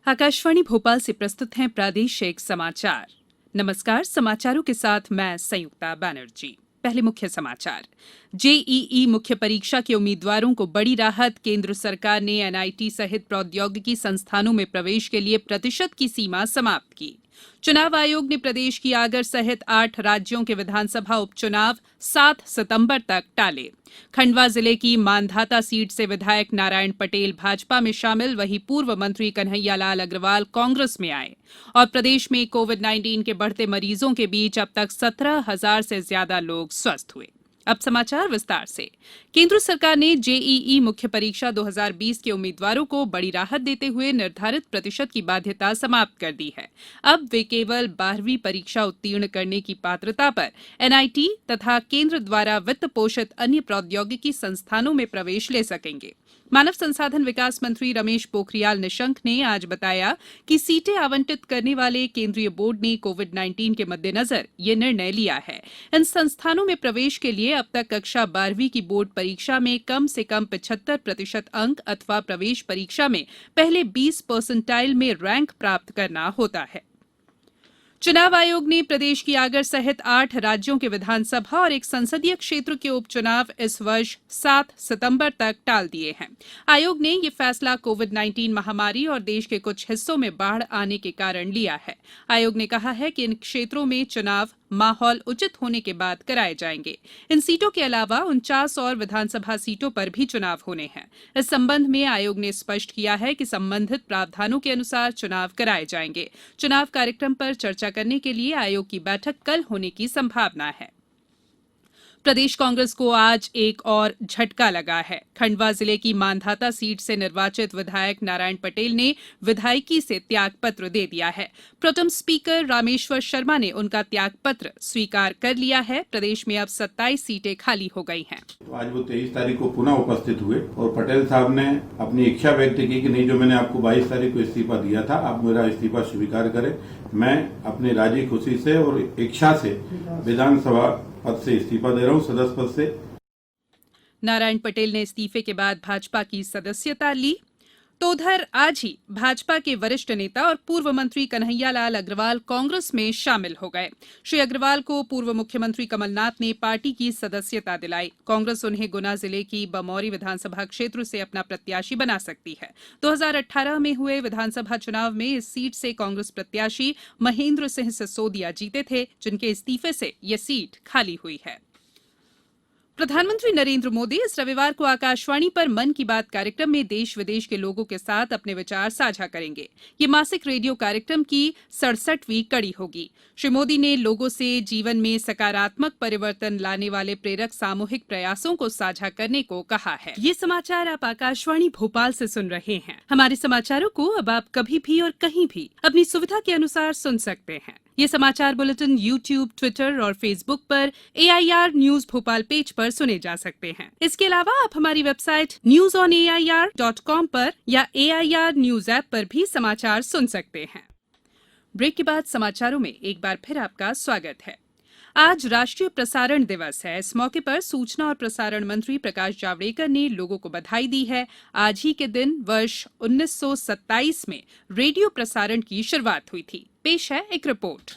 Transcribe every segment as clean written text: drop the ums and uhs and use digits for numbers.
आकाशवाणी भोपाल से प्रस्तुत हैं प्रादेशिक समाचार। नमस्कार, समाचारों के साथ मैं संयुक्ता बैनर्जी। पहले मुख्य समाचार। जेईई मुख्य परीक्षा के उम्मीदवारों को बड़ी राहत। केंद्र सरकार ने एनआईटी सहित प्रौद्योगिकी संस्थानों में प्रवेश के लिए प्रतिशत की सीमा समाप्त की। चुनाव आयोग ने प्रदेश की आगर सहित 8 राज्यों के विधानसभा उपचुनाव 7 सितंबर तक टाले। खंडवा जिले की मांधाता सीट से विधायक नारायण पटेल भाजपा में शामिल, वहीं पूर्व मंत्री कन्हैयालाल अग्रवाल कांग्रेस में आए। और प्रदेश में कोविड-19 के बढ़ते मरीजों के बीच अब तक 17,000 से ज्यादा लोग स्वस्थ हुए। अब समाचार विस्तार से। केंद्र सरकार ने जेईई मुख्य परीक्षा 2020 के उम्मीदवारों को बड़ी राहत देते हुए निर्धारित प्रतिशत की बाध्यता समाप्त कर दी है। अब वे केवल 12वीं परीक्षा उत्तीर्ण करने की पात्रता पर एनआईटी तथा केंद्र द्वारा वित्त पोषित अन्य प्रौद्योगिकी संस्थानों में प्रवेश ले सकेंगे। मानव संसाधन विकास मंत्री रमेश पोखरियाल निशंक ने आज बताया कि सीटें आवंटित करने वाले केंद्रीय बोर्ड ने कोविड-19 के मद्देनजर ये निर्णय लिया है। इन संस्थानों में प्रवेश के लिए अब तक कक्षा 12वीं की बोर्ड परीक्षा में कम से कम 75% अंक अथवा प्रवेश परीक्षा में पहले 20 परसेंटाइल में रैंक प्राप्त करना होता है। चुनाव आयोग ने प्रदेश की आगर सहित 8 राज्यों के विधानसभा और एक संसदीय क्षेत्र के उपचुनाव इस वर्ष 7 सितंबर तक टाल दिए हैं। आयोग ने यह फैसला कोविड-19 महामारी और देश के कुछ हिस्सों में बाढ़ आने के कारण लिया है। आयोग ने कहा है कि इन क्षेत्रों में चुनाव माहौल उचित होने के बाद कराए जाएंगे। इन सीटों के अलावा 49 और विधानसभा सीटों पर भी चुनाव होने हैं। इस संबंध में आयोग ने स्पष्ट किया है कि संबंधित प्रावधानों के अनुसार चुनाव कराए जाएंगे। चुनाव कार्यक्रम पर चर्चा करने के लिए आयोग की बैठक कल होने की संभावना है। प्रदेश कांग्रेस को आज एक और झटका लगा है। खंडवा जिले की मांधाता सीट से निर्वाचित विधायक नारायण पटेल ने विधायकी से त्यागपत्र दे दिया है। प्रोटेम स्पीकर रामेश्वर शर्मा ने उनका त्यागपत्र स्वीकार कर लिया है। प्रदेश में अब 27 सीटें खाली हो गई हैं। तो आज वो 23 तारीख को पुनः उपस्थित हुए और पटेल साहब ने अपनी इच्छा व्यक्त की कि नहीं, जो मैंने आपको 22 तारीख को इस्तीफा दिया था, आप मेरा इस्तीफा स्वीकार करें। मैं अपनी राजी खुशी से और इच्छा से विधानसभा पद से इस्तीफा दे रहा हूं, सदस्य पद से। नारायण पटेल ने इस्तीफे के बाद भाजपा की सदस्यता ली। तो उधर आज ही भाजपा के वरिष्ठ नेता और पूर्व मंत्री कन्हैयालाल अग्रवाल कांग्रेस में शामिल हो गए। श्री अग्रवाल को पूर्व मुख्यमंत्री कमलनाथ ने पार्टी की सदस्यता दिलाई। कांग्रेस उन्हें गुना जिले की बमौरी विधानसभा क्षेत्र से अपना प्रत्याशी बना सकती है। 2018 में हुए विधानसभा चुनाव में इस सीट से कांग्रेस प्रत्याशी महेंद्र सिंह सिसोदिया जीते थे, जिनके इस्तीफे से ये सीट खाली हुई है। प्रधानमंत्री नरेंद्र मोदी इस रविवार को आकाशवाणी पर मन की बात कार्यक्रम में देश विदेश के लोगों के साथ अपने विचार साझा करेंगे। ये मासिक रेडियो कार्यक्रम की 67वीं कड़ी होगी। श्री मोदी ने लोगों से जीवन में सकारात्मक परिवर्तन लाने वाले प्रेरक सामूहिक प्रयासों को साझा करने को कहा है। ये समाचार आप आकाशवाणी भोपाल से सुन रहे हैं। हमारे समाचारों को अब आप कभी भी और कहीं भी अपनी सुविधा के अनुसार सुन सकते हैं। ये समाचार बुलेटिन YouTube, ट्विटर और फेसबुक पर AIR न्यूज भोपाल पेज पर सुने जा सकते हैं। इसके अलावा आप हमारी वेबसाइट newsonair.com पर या AIR न्यूज ऐप पर भी समाचार सुन सकते हैं। ब्रेक के बाद समाचारों में एक बार फिर आपका स्वागत है। आज राष्ट्रीय प्रसारण दिवस है। इस मौके पर सूचना और प्रसारण मंत्री प्रकाश जावड़ेकर ने लोगों को बधाई दी है। आज ही के दिन वर्ष 1927 में रेडियो प्रसारण की शुरुआत हुई थी। पेश है एक रिपोर्ट।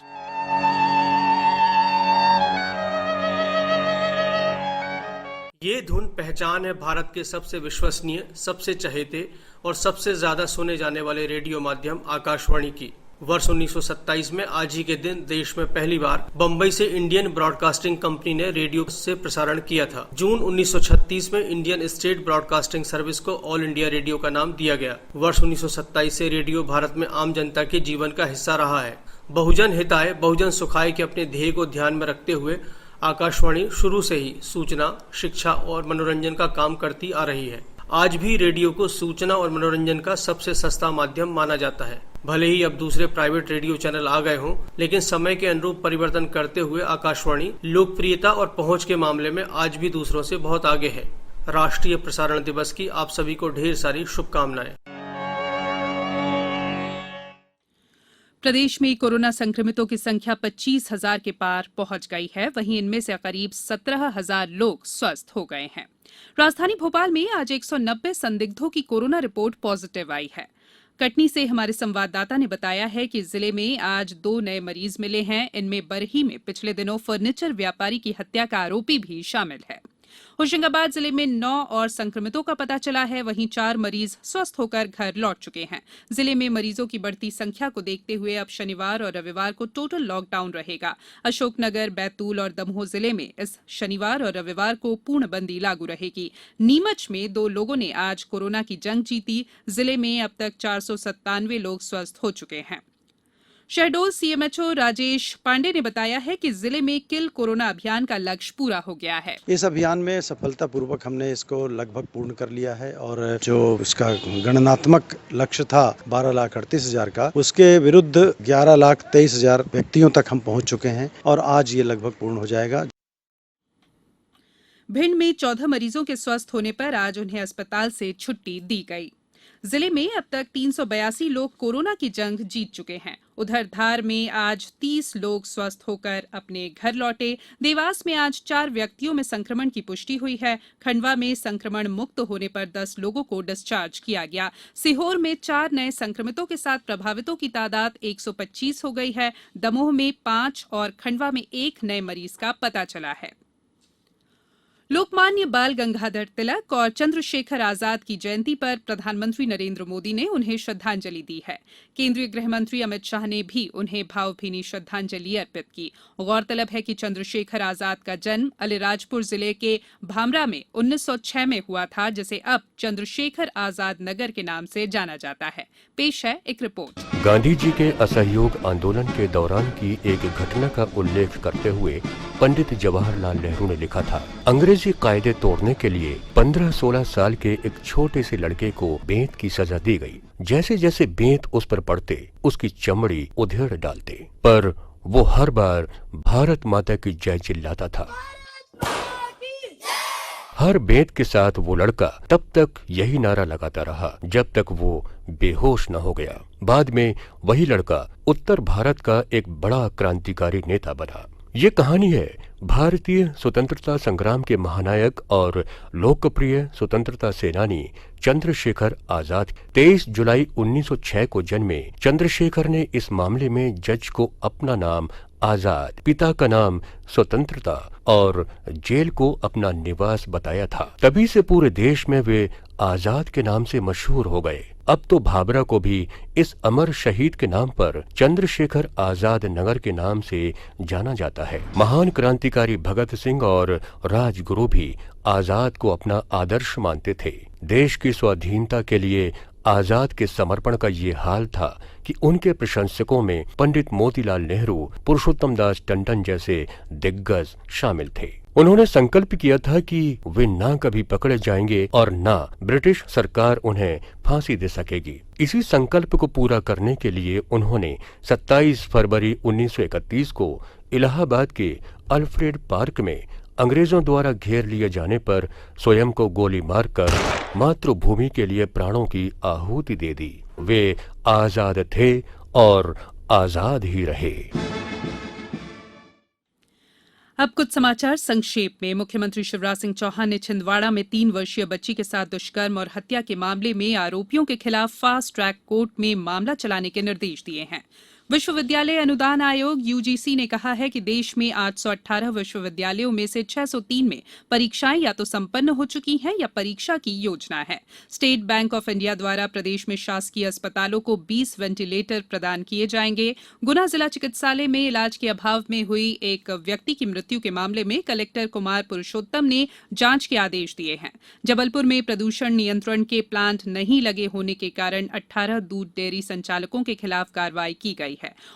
ये धुन पहचान है भारत के सबसे विश्वसनीय, सबसे चहेते और सबसे ज्यादा सुने जाने वाले रेडियो माध्यम आकाशवाणी की। वर्ष 1927 में आज ही के दिन देश में पहली बार बम्बई से इंडियन ब्रॉडकास्टिंग कंपनी ने रेडियो से प्रसारण किया था। जून 1936 में इंडियन स्टेट ब्रॉडकास्टिंग सर्विस को ऑल इंडिया रेडियो का नाम दिया गया। वर्ष 1927 से रेडियो भारत में आम जनता के जीवन का हिस्सा रहा है। बहुजन हिताय बहुजन सुखाय के अपने ध्येय को ध्यान में रखते हुए आकाशवाणी शुरू से ही सूचना, शिक्षा और मनोरंजन का काम करती आ रही है। आज भी रेडियो को सूचना और मनोरंजन का सबसे सस्ता माध्यम माना जाता है। भले ही अब दूसरे प्राइवेट रेडियो चैनल आ गए हों, लेकिन समय के अनुरूप परिवर्तन करते हुए आकाशवाणी लोकप्रियता और पहुंच के मामले में आज भी दूसरों से बहुत आगे है। राष्ट्रीय प्रसारण दिवस की आप सभी को ढेर सारी शुभकामनाएं। प्रदेश में कोरोना संक्रमितों की संख्या 25,000 के पार पहुंच गई है। वहीं इनमें से करीब 17,000 लोग स्वस्थ हो गए हैं। राजधानी भोपाल में आज 190 संदिग्धों की कोरोना रिपोर्ट पॉजिटिव आई है। कटनी से हमारे संवाददाता ने बताया है कि जिले में आज 2 नए मरीज मिले हैं। इनमें बरही में पिछले दिनों फर्नीचर व्यापारी की हत्या का आरोपी भी शामिल है। होशंगाबाद जिले में 9 और संक्रमितों का पता चला है। वहीं 4 मरीज स्वस्थ होकर घर लौट चुके हैं। जिले में मरीजों की बढ़ती संख्या को देखते हुए अब शनिवार और रविवार को टोटल लॉकडाउन रहेगा। अशोकनगर, बैतूल और दमोह जिले में इस शनिवार और रविवार को पूर्णबंदी लागू रहेगी। नीमच में 2 लोगों ने आज कोरोना की जंग जीती। जिले में अब तक 497 लोग स्वस्थ हो चुके हैं। शहडोल सीएमएचओ राजेश पांडे ने बताया है कि जिले में किल कोरोना अभियान का लक्ष्य पूरा हो गया है। इस अभियान में सफलतापूर्वक हमने इसको लगभग पूर्ण कर लिया है और जो इसका गणनात्मक लक्ष्य था 12,38,000 का, उसके विरुद्ध 11,23,000 व्यक्तियों तक हम पहुंच चुके हैं और आज ये लगभग पूर्ण हो जाएगा। भिंड में 14 मरीजों के स्वस्थ होने पर आज उन्हें अस्पताल से छुट्टी दी गई। जिले में अब तक 382 लोग कोरोना की जंग जीत चुके हैं। उधर धार में आज 30 लोग स्वस्थ होकर अपने घर लौटे। देवास में आज 4 व्यक्तियों में संक्रमण की पुष्टि हुई है। खंडवा में संक्रमण मुक्त होने पर 10 लोगों को डिस्चार्ज किया गया। सीहोर में 4 नए संक्रमितों के साथ प्रभावितों की तादाद 125 हो गई है। दमोह में 5 और खंडवा में 1 नए मरीज का पता चला है। लोकमान्य बाल गंगाधर तिलक और चंद्रशेखर आजाद की जयंती पर प्रधानमंत्री नरेंद्र मोदी ने उन्हें श्रद्धांजलि दी है। केंद्रीय गृह मंत्री अमित शाह ने भी उन्हें भावभीनी श्रद्धांजलि अर्पित की। गौरतलब है कि चंद्रशेखर आजाद का जन्म अलीराजपुर जिले के भामरा में 1906 में हुआ था, जिसे अब चंद्रशेखर आजाद नगर के नाम से जाना जाता है। पेश है एक रिपोर्ट। गांधी जी के असहयोग आंदोलन के दौरान की एक घटना का उल्लेख करते हुए पंडित जवाहरलाल नेहरू ने लिखा था, अंग्रेजी कायदे तोड़ने के लिए 15-16 साल के एक छोटे से लड़के को बेंत की सजा दी गई। जैसे जैसे बेंत उस पर पड़ते उसकी चमड़ी उधेड़ डालते, पर वो हर बार भारत माता की जय चिल्लाता था। हर बेंत के साथ वो लड़का तब तक यही नारा लगाता रहा जब तक वो बेहोश न हो गया। बाद में वही लड़का उत्तर भारत का एक बड़ा क्रांतिकारी नेता बना। ये कहानी है भारतीय स्वतंत्रता संग्राम के महानायक और लोकप्रिय स्वतंत्रता सेनानी चंद्रशेखर आजाद। 23 जुलाई 1906 को जन्मे चंद्रशेखर ने इस मामले में जज को अपना नाम आजाद, पिता का नाम स्वतंत्रता और जेल को अपना निवास बताया था। तभी से पूरे देश में वे आजाद के नाम से मशहूर हो गए। अब तो भाभरा को भी इस अमर शहीद के नाम पर चंद्रशेखर आजाद नगर के नाम से जाना जाता है। महान क्रांतिकारी भगत सिंह और राजगुरु भी आजाद को अपना आदर्श मानते थे। देश की स्वाधीनता के लिए आजाद के समर्पण का ये हाल था कि उनके प्रशंसकों में पंडित मोतीलाल नेहरू, पुरुषोत्तम दास टंडन जैसे दिग्गज शामिल थे। उन्होंने संकल्प किया था कि वे ना कभी पकड़े जाएंगे और ना ब्रिटिश सरकार उन्हें फांसी दे सकेगी। इसी संकल्प को पूरा करने के लिए उन्होंने 27 फरवरी 1931 को इलाहाबाद के अल्फ्रेड पार्क में अंग्रेजों द्वारा घेर लिए जाने पर स्वयं को गोली मारकर मातृभूमि के लिए प्राणों की आहुति दे दी। वे आजाद थे और आजाद ही रहे। अब कुछ समाचार संक्षेप में। मुख्यमंत्री शिवराज सिंह चौहान ने छिंदवाड़ा में 3 वर्षीय बच्ची के साथ दुष्कर्म और हत्या के मामले में आरोपियों के खिलाफ फास्ट ट्रैक कोर्ट में मामला चलाने के निर्देश दिए हैं। विश्वविद्यालय अनुदान आयोग यूजीसी ने कहा है कि देश में 818 विश्वविद्यालयों में से 603 में परीक्षाएं या तो संपन्न हो चुकी हैं या परीक्षा की योजना है। स्टेट बैंक ऑफ इंडिया द्वारा प्रदेश में शासकीय अस्पतालों को 20 वेंटिलेटर प्रदान किए जाएंगे। गुना जिला चिकित्सालय में इलाज के अभाव में हुई एक व्यक्ति की मृत्यु के मामले में कलेक्टर कुमार पुरुषोत्तम ने जांच के आदेश दिए हैं। जबलपुर में प्रदूषण नियंत्रण के प्लांट नहीं लगे होने के कारण 18 दूध डेयरी संचालकों के खिलाफ कार्रवाई की गई है।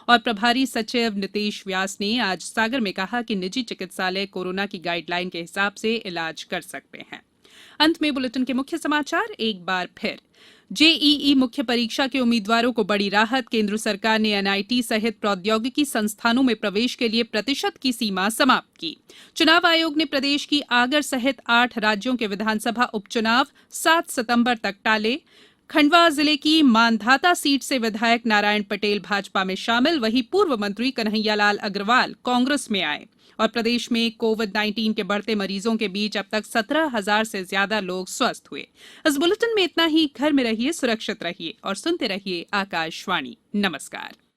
और प्रभारी सचिव नितेश व्यास ने आज सागर में कहा कि निजी चिकित्सालय कोरोना की गाइडलाइन के हिसाब से इलाज कर सकते हैं। अंत में बुलेटिन के मुख्य समाचार एक बार फिर। जेईई मुख्य परीक्षा के उम्मीदवारों को बड़ी राहत। केंद्र सरकार ने एनआईटी सहित प्रौद्योगिकी संस्थानों में प्रवेश के लिए प्रतिशत की सीमा समाप्त की। चुनाव आयोग ने प्रदेश की आगर सहित 8 राज्यों के विधानसभा उपचुनाव 7 सितंबर तक टाले। खंडवा जिले की मांधाता सीट से विधायक नारायण पटेल भाजपा में शामिल, वहीं पूर्व मंत्री कन्हैयालाल अग्रवाल कांग्रेस में आए। और प्रदेश में कोविड-19 के बढ़ते मरीजों के बीच अब तक 17,000 से ज्यादा लोग स्वस्थ हुए। इस बुलेटिन में इतना ही। घर में रहिए, सुरक्षित रहिए और सुनते रहिए आकाशवाणी। नमस्कार।